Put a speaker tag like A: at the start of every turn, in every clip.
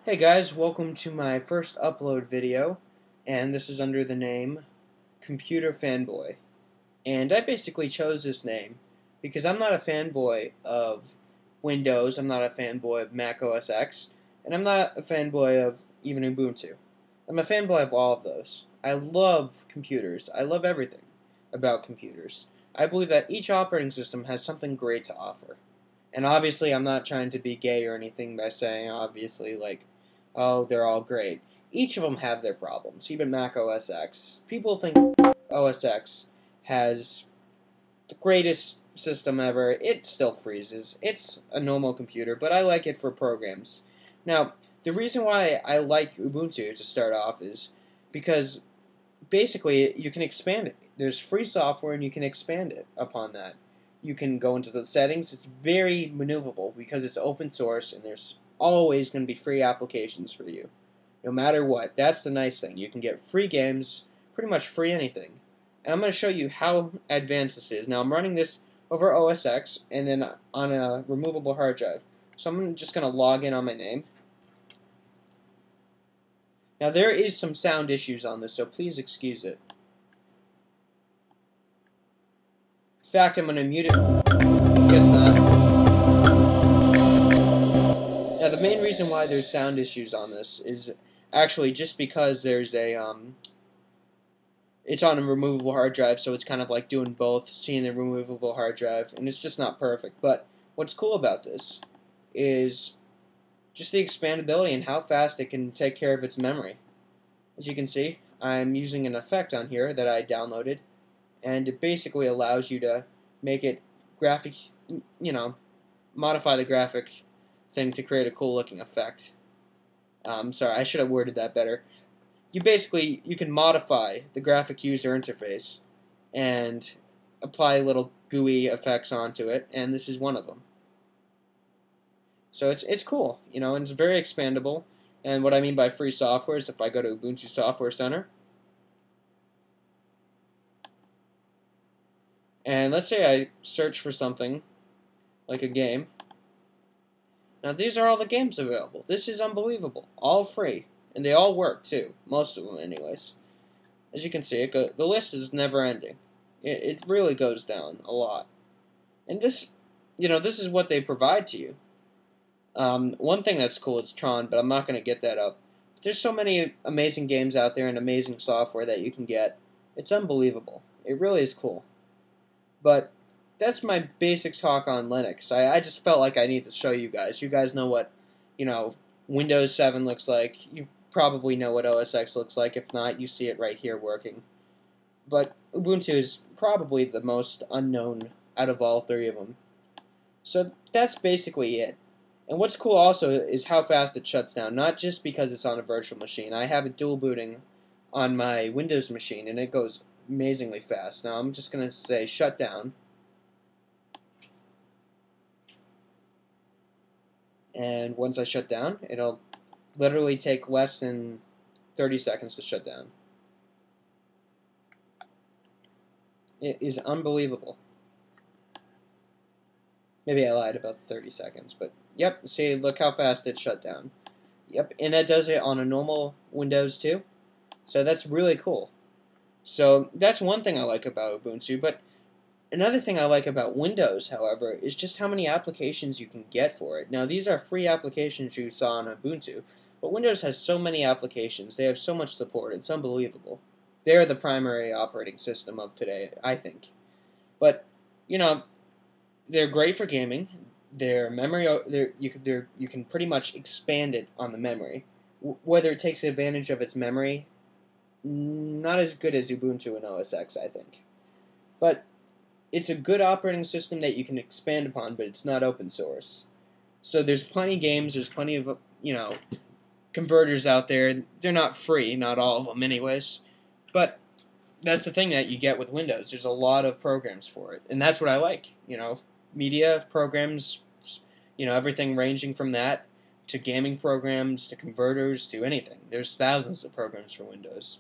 A: Hey guys, welcome to my first upload video, and this is under the name Computer Fanboy. And I basically chose this name because I'm not a fanboy of Windows, I'm not a fanboy of Mac OS X, and I'm not a fanboy of even Ubuntu. I'm a fanboy of all of those. I love computers. I love everything about computers. I believe that each operating system has something great to offer. And obviously I'm not trying to be gay or anything by saying, obviously, like, oh, they're all great. Each of them have their problems, even Mac OS X. People think OS X has the greatest system ever. It still freezes. It's a normal computer, but I like it for programs. Now, the reason why I like Ubuntu to start off is because basically you can expand it. There's free software and you can expand it upon that. You can go into the settings. It's very maneuverable because it's open source and there's always going to be free applications for you, no matter what. That's the nice thing. You can get free games, pretty much free anything. And I'm going to show you how advanced this is. Now I'm running this over OS X and then on a removable hard drive. So I'm just going to log in on my name. Now there is some sound issues on this, so please excuse it. In fact, I'm going to mute it. Guess not. Now, the main reason why there's sound issues on this is actually just because there's it's on a removable hard drive, so it's kind of like doing both, seeing the removable hard drive, and it's just not perfect. But what's cool about this is just the expandability and how fast it can take care of its memory. As you can see, I'm using an effect on here that I downloaded, and it basically allows you to make it graphic, modify the graphic thing to create a cool looking effect. Sorry, I should have worded that better. You can modify the graphic user interface and apply little GUI effects onto it, and this is one of them. So it's cool, and it's very expandable. And what I mean by free software is if I go to Ubuntu Software Center, and let's say I search for something like a game. Now these are all the games available. This is unbelievable. All free. And they all work too. Most of them anyways. As you can see, the list is never ending. It really goes down a lot. And this is what they provide to you. One thing that's cool is Tron, but I'm not going to get that up. But there's so many amazing games out there and amazing software that you can get. It's unbelievable. It really is cool. But that's my basic talk on Linux. I just felt like I need to show you guys. You guys know what, Windows 7 looks like. You probably know what OS X looks like. If not, you see it right here working. But Ubuntu is probably the most unknown out of all three of them. So that's basically it. And what's cool also is how fast it shuts down. Not just because it's on a virtual machine. I have it dual booting on my Windows machine, and it goes amazingly fast. Now I'm just going to say shut down. And once I shut down, it'll literally take less than 30 seconds to shut down. It is unbelievable. Maybe I lied about 30 seconds, but yep, see, look how fast it shut down. Yep, and that does it on a normal Windows too. So that's really cool. So that's one thing I like about Ubuntu, but another thing I like about Windows, however, is just how many applications you can get for it. Now, these are free applications you saw on Ubuntu, but Windows has so many applications. They have so much support. It's unbelievable. They're the primary operating system of today, I think. But, they're great for gaming. Their memory, you can pretty much expand it on the memory. Whether it takes advantage of its memory, not as good as Ubuntu and OS X, I think. But it's a good operating system that you can expand upon, but it's not open source. So there's plenty of games, there's plenty of, converters out there. They're not free, not all of them anyways. But that's the thing that you get with Windows. There's a lot of programs for it. And that's what I like, media programs, everything ranging from that to gaming programs to converters to anything. There's thousands of programs for Windows.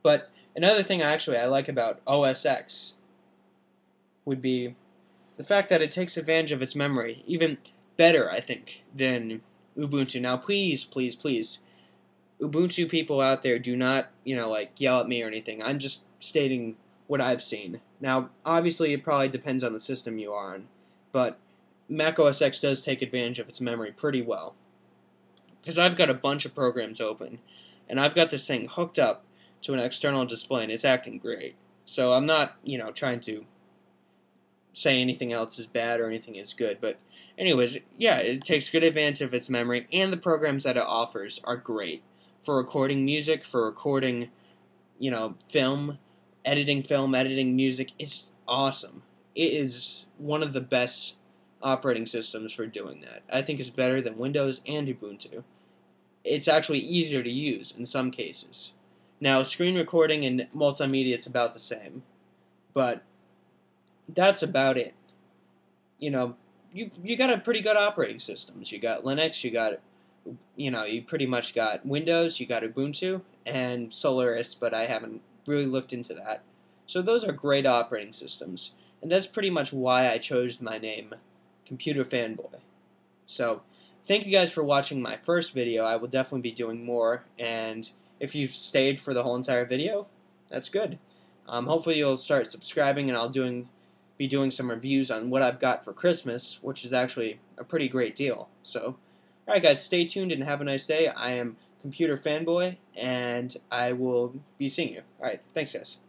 A: But another thing I like about OS X would be the fact that it takes advantage of its memory even better, I think, than Ubuntu. Now, please, please, please, Ubuntu people out there, do not, like, yell at me or anything. I'm just stating what I've seen. Now, obviously, it probably depends on the system you are on, but Mac OS X does take advantage of its memory pretty well. Because I've got a bunch of programs open, and I've got this thing hooked up to an external display, and it's acting great. So I'm not, trying to say anything else is bad or anything is good, but anyways, yeah, it takes good advantage of its memory, and the programs that it offers are great for recording music, for recording, film, editing music. It's awesome. It is one of the best operating systems for doing that. I think it's better than Windows and Ubuntu. It's actually easier to use in some cases. Now, screen recording and multimedia, it's about the same, but that's about it. You got a pretty good operating systems. You got Linux, you pretty much got Windows, you got Ubuntu, and Solaris, but I haven't really looked into that. So those are great operating systems, and that's pretty much why I chose my name, Computer Fanboy. So, thank you guys for watching my first video. I will definitely be doing more, and if you've stayed for the whole entire video, that's good. Hopefully you'll start subscribing, and I'll be doing some reviews on what I've got for Christmas, which is actually a pretty great deal. So, alright guys, stay tuned and have a nice day. I am Computer Fanboy, and I will be seeing you. Alright, thanks guys.